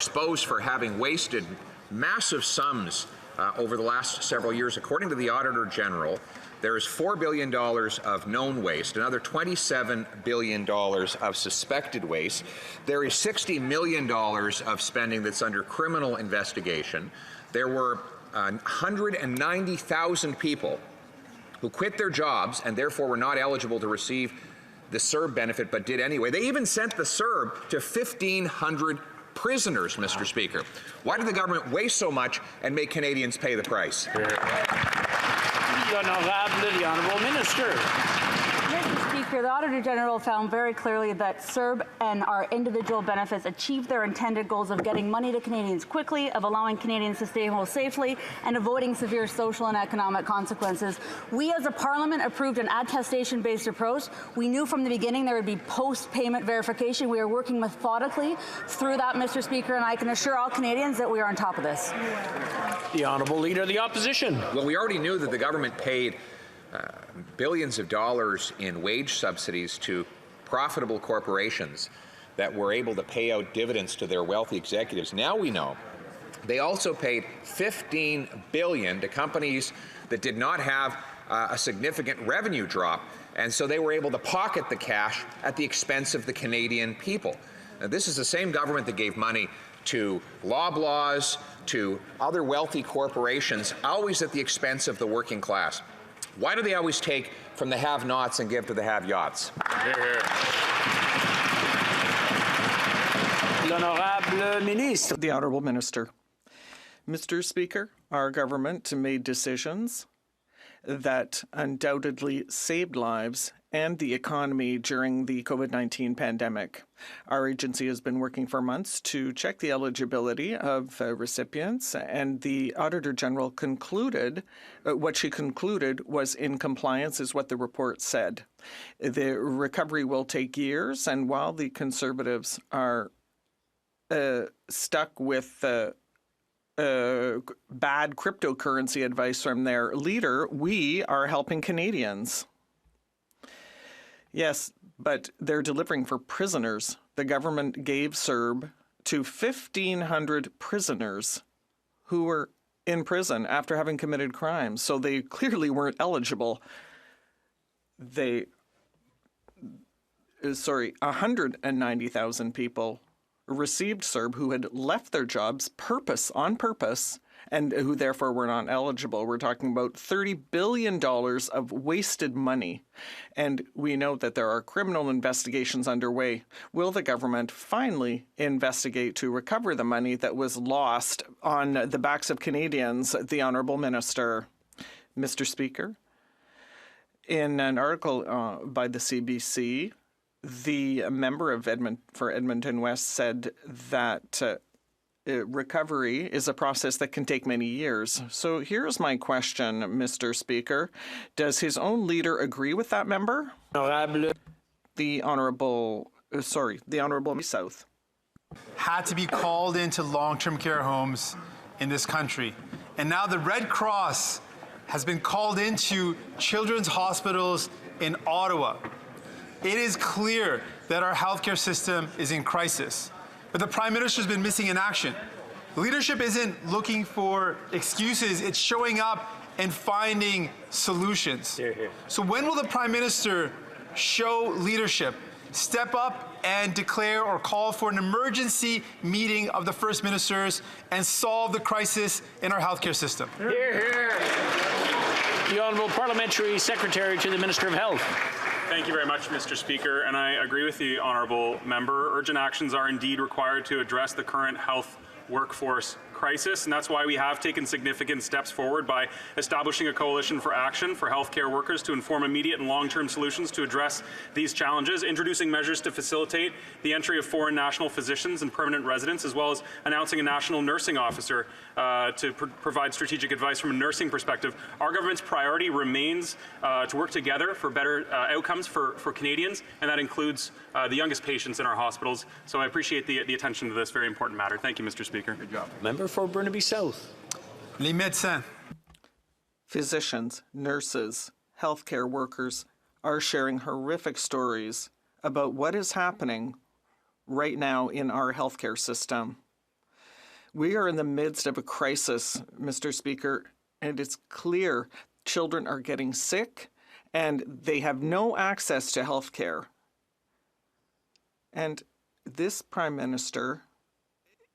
exposed for having wasted massive sums over the last several years. According to the Auditor General, there is $4 billion of known waste, another $27 billion of suspected waste. There is $60 million of spending that's under criminal investigation. There were 190,000 people who quit their jobs and therefore were not eligible to receive the CERB benefit but did anyway. They even sent the CERB to 1,500 prisoners, Mr. Speaker. Why did the government waste so much and make Canadians pay the price? The Honourable Minister. Mr. Speaker, the Auditor General found very clearly that CERB and our individual benefits achieved their intended goals of getting money to Canadians quickly, of allowing Canadians to stay home safely, and avoiding severe social and economic consequences. We as a Parliament approved an attestation-based approach. We knew from the beginning there would be post-payment verification. We are working methodically through that, Mr. Speaker, and I can assure all Canadians that we are on top of this. The Honourable Leader of the Opposition. Well, we already knew that the government paid billions of dollars in wage subsidies to profitable corporations that were able to pay out dividends to their wealthy executives. Now we know they also paid $15 billion to companies that did not have a significant revenue drop, and so they were able to pocket the cash at the expense of the Canadian people. Now, this is the same government that gave money to Loblaws, to other wealthy corporations, always at the expense of the working class. Why do they always take from the have-nots and give to the have-yachts? The Honourable Minister. Mr. Speaker, our government made decisions that undoubtedly saved lives and the economy during the COVID-19 pandemic. Our agency has been working for months to check the eligibility of recipients, and the Auditor General concluded, what she concluded was in compliance is what the report said. The recovery will take years, and while the Conservatives are stuck with bad cryptocurrency advice from their leader, we are helping Canadians. Yes, but they're delivering for prisoners. The government gave CERB to 1,500 prisoners who were in prison after having committed crimes, so they clearly weren't eligible. 190,000 people received CERB who had left their jobs on purpose, and who therefore were not eligible. We're talking about $30 billion of wasted money. And we know that there are criminal investigations underway. Will the government finally investigate to recover the money that was lost on the backs of Canadians? The Honourable Minister. Mr. Speaker, in an article by the CBC, the member of for Edmonton West said that recovery is a process that can take many years. So here's my question, Mr. Speaker. Does his own leader agree with that member? The Honourable South. Had to be called into long-term care homes in this country. And now the Red Cross has been called into children's hospitals in Ottawa. It is clear that our healthcare system is in crisis. But the Prime Minister's been missing in action. Leadership isn't looking for excuses, it's showing up and finding solutions. So when will the Prime Minister show leadership, step up and declare or call for an emergency meeting of the First Ministers and solve the crisis in our healthcare system? The Honourable Parliamentary Secretary to the Minister of Health. Thank you very much, Mr. Speaker, and I agree with the honourable member. Urgent actions are indeed required to address the current health workforce crisis, and that's why we have taken significant steps forward by establishing a coalition for action for healthcare workers to inform immediate and long-term solutions to address these challenges, introducing measures to facilitate the entry of foreign national physicians and permanent residents, as well as announcing a national nursing officer to provide strategic advice from a nursing perspective. Our government's priority remains to work together for better outcomes for Canadians, and that includes the youngest patients in our hospitals. So I appreciate the attention to this very important matter. Thank you, Mr. Speaker. Good job. Member for Burnaby South. Les médecins. Physicians, nurses, healthcare workers are sharing horrific stories about what is happening right now in our healthcare system. We are in the midst of a crisis, Mr. Speaker, and it's clear children are getting sick and they have no access to health care. And this Prime Minister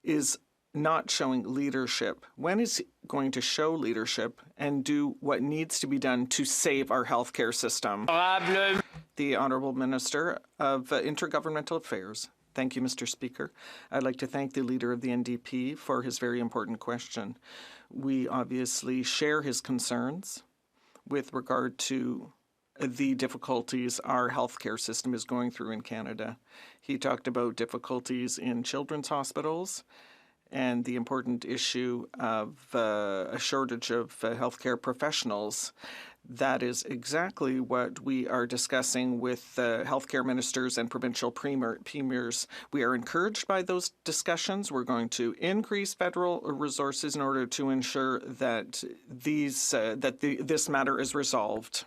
is not showing leadership. When is he going to show leadership and do what needs to be done to save our healthcare system? The Honourable Minister of Intergovernmental Affairs. Thank you, Mr. Speaker. I'd like to thank the Leader of the NDP for his very important question. We obviously share his concerns with regard to the difficulties our healthcare system is going through in Canada. He talked about difficulties in children's hospitals and the important issue of a shortage of healthcare professionals. That is exactly what we are discussing with healthcare ministers and provincial premiers. We are encouraged by those discussions. We're going to increase federal resources in order to ensure that this matter is resolved.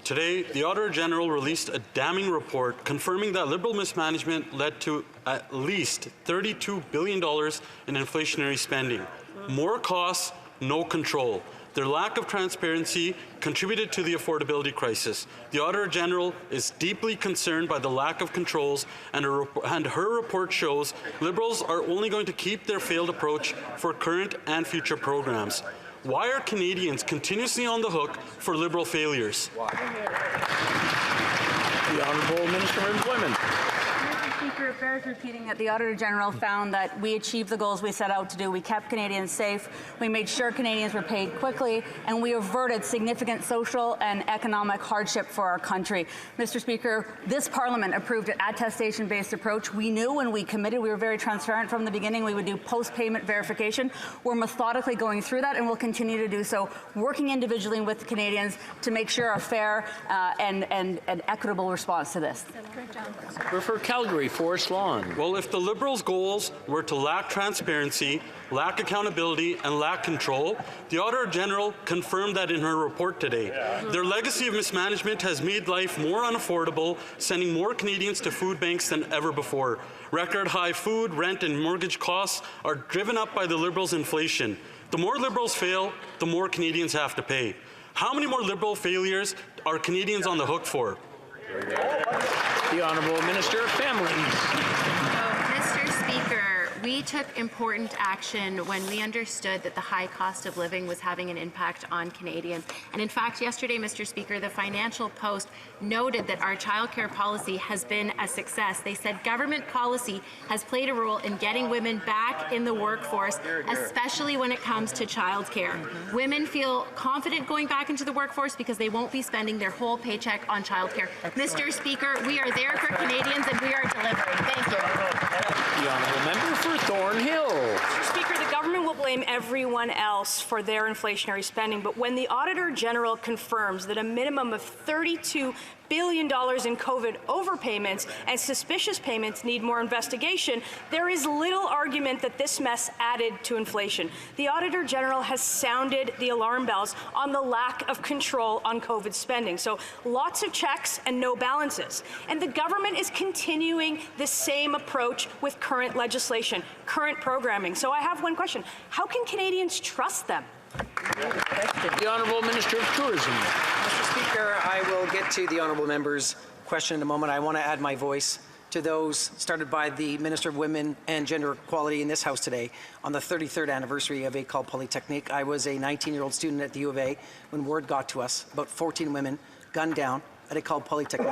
Today, the Auditor General released a damning report confirming that Liberal mismanagement led to at least $32 billion in inflationary spending. More costs, no control. Their lack of transparency contributed to the affordability crisis. The Auditor General is deeply concerned by the lack of controls, and her report shows Liberals are only going to keep their failed approach for current and future programs. Why are Canadians continuously on the hook for Liberal failures? The Honourable Minister of Employment. Speaker, it bears repeating that the Auditor General found that we achieved the goals we set out to do. We kept Canadians safe, we made sure Canadians were paid quickly, and we averted significant social and economic hardship for our country. Mr. Speaker, this Parliament approved an attestation-based approach. We knew when we committed, we were very transparent from the beginning, we would do post-payment verification. We're methodically going through that, and we'll continue to do so, working individually with Canadians to make sure a fair and equitable response to this. For Calgary, Forest Lawn. Well, if the Liberals' goals were to lack transparency, lack accountability, and lack control, the Auditor General confirmed that in her report today. Their legacy of mismanagement has made life more unaffordable, sending more Canadians to food banks than ever before. Record high food, rent, and mortgage costs are driven up by the Liberals' inflation. The more Liberals fail, the more Canadians have to pay. How many more Liberal failures are Canadians on the hook for? The Honourable Minister of Families. Mr. Speaker, we took important action when we understood that the high cost of living was having an impact on Canadians. And in fact, yesterday, Mr. Speaker, the Financial Post noted that our childcare policy has been a success. They said government policy has played a role in getting women back in the workforce, especially when it comes to childcare. Women feel confident going back into the workforce because they won't be spending their whole paycheck on childcare. Mr. Speaker, we are there for Canadians and we are delivering. Thank you. The Honourable Member for Thornhill. Mr. Speaker, the government will blame everyone else for their inflationary spending, but when the Auditor General confirms that a minimum of $32 billion in COVID overpayments and suspicious payments need more investigation, there is little argument that this mess added to inflation. The Auditor General has sounded the alarm bells on the lack of control on COVID spending. So lots of checks and no balances. And the government is continuing the same approach with current legislation, current programming. So I have one question. How can Canadians trust them? The Honourable Minister of Tourism. Mr. Speaker, I will get to the Honourable Member's question in a moment. I want to add my voice to those started by the Minister of Women and Gender Equality in this House today on the 33rd anniversary of École Polytechnique. I was a 19-year-old student at the U of A when word got to us about 14 women gunned down at École Polytechnique,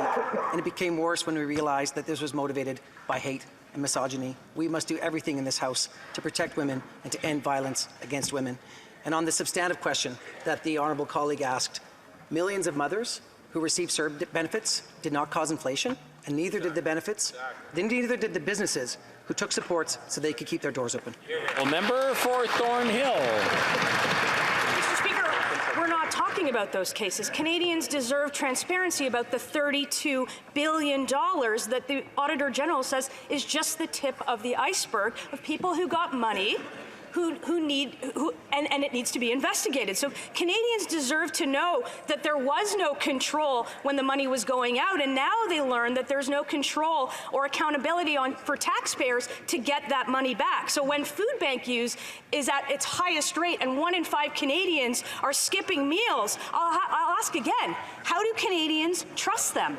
and it became worse when we realized that this was motivated by hate and misogyny. We must do everything in this House to protect women and to end violence against women. And on the substantive question that the honourable colleague asked, millions of mothers who receive CERB benefits did not cause inflation, and neither did the benefits, neither did the businesses who took supports so they could keep their doors open. A member for Thornhill. Mr. Speaker, we're not talking about those cases. Canadians deserve transparency about the $32 billion that the Auditor General says is just the tip of the iceberg of people who got money, and it needs to be investigated. So Canadians deserve to know that there was no control when the money was going out, and now they learn that there's no control or accountability for taxpayers to get that money back. So when food bank use is at its highest rate and 1 in 5 Canadians are skipping meals, I'll ask again, how do Canadians trust them?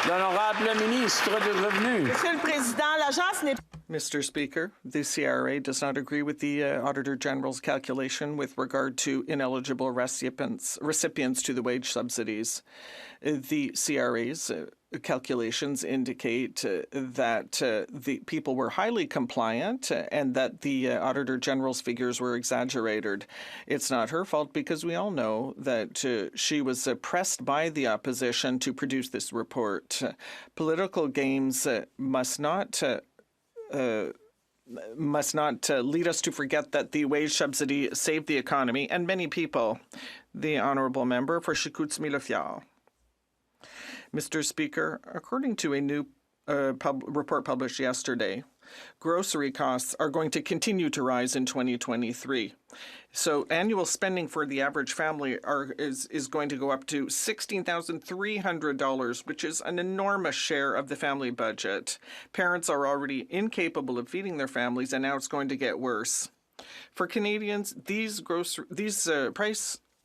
L'honorable ministre du Revenu. Monsieur le Président, l'agence n'est Mr. Speaker, the CRA does not agree with the Auditor General's calculation with regard to ineligible recipients to the wage subsidies. The CRA's calculations indicate that the people were highly compliant and that the Auditor General's figures were exaggerated. It's not her fault because we all know that she was pressed by the opposition to produce this report. Political games must not lead us to forget that the wage subsidy saved the economy and many people. The Honourable Member for Chicoutimi-Le-Fjord. Mr. Speaker, according to a new report published yesterday, grocery costs are going to continue to rise in 2023. So annual spending for the average family is going to go up to $16,300, which is an enormous share of the family budget. Parents are already incapable of feeding their families, and now it's going to get worse. For Canadians, these price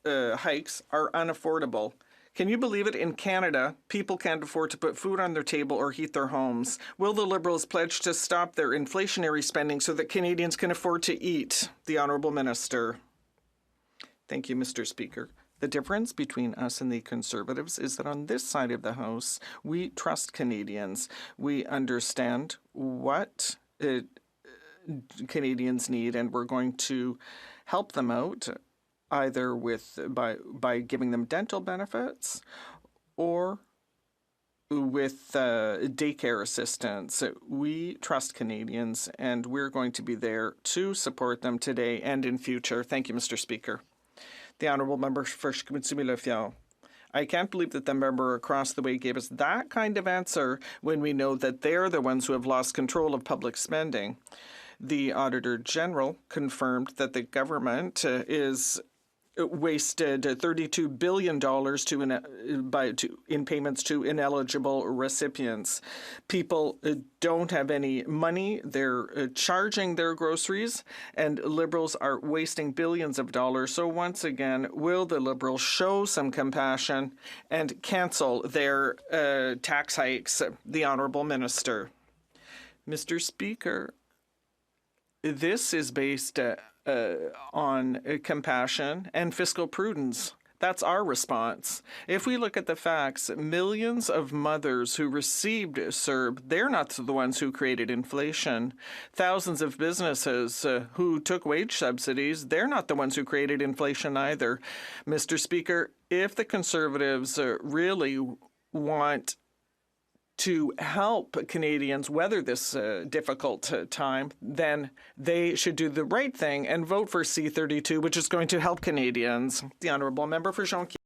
hikes are unaffordable. Can you believe it? In Canada, people can't afford to put food on their table or heat their homes. Will the Liberals pledge to stop their inflationary spending so that Canadians can afford to eat? The Honourable Minister. Thank you, Mr. Speaker. The difference between us and the Conservatives is that on this side of the House, we trust Canadians. We understand what Canadians need, and we're going to help them out either by giving them dental benefits or with daycare assistance. We trust Canadians, and we're going to be there to support them today and in future. Thank you, Mr. Speaker. The Honourable Member for Chicoutimi-Le-Fjord. I can't believe that the member across the way gave us that kind of answer when we know that they're the ones who have lost control of public spending. The Auditor General confirmed that the government wasted $32 billion in payments to ineligible recipients. People don't have any money. They're charging their groceries, and Liberals are wasting billions of dollars. So once again, will the Liberals show some compassion and cancel their tax hikes? The Honourable Minister. Mr. Speaker, this is based on compassion and fiscal prudence. That's our response. If we look at the facts, millions of mothers who received CERB, they're not the ones who created inflation. Thousands of businesses who took wage subsidies, they're not the ones who created inflation either. Mr. Speaker, if the Conservatives really want to help Canadians weather this difficult time, then they should do the right thing and vote for C-32, which is going to help Canadians. The Honourable Member for Jonquière.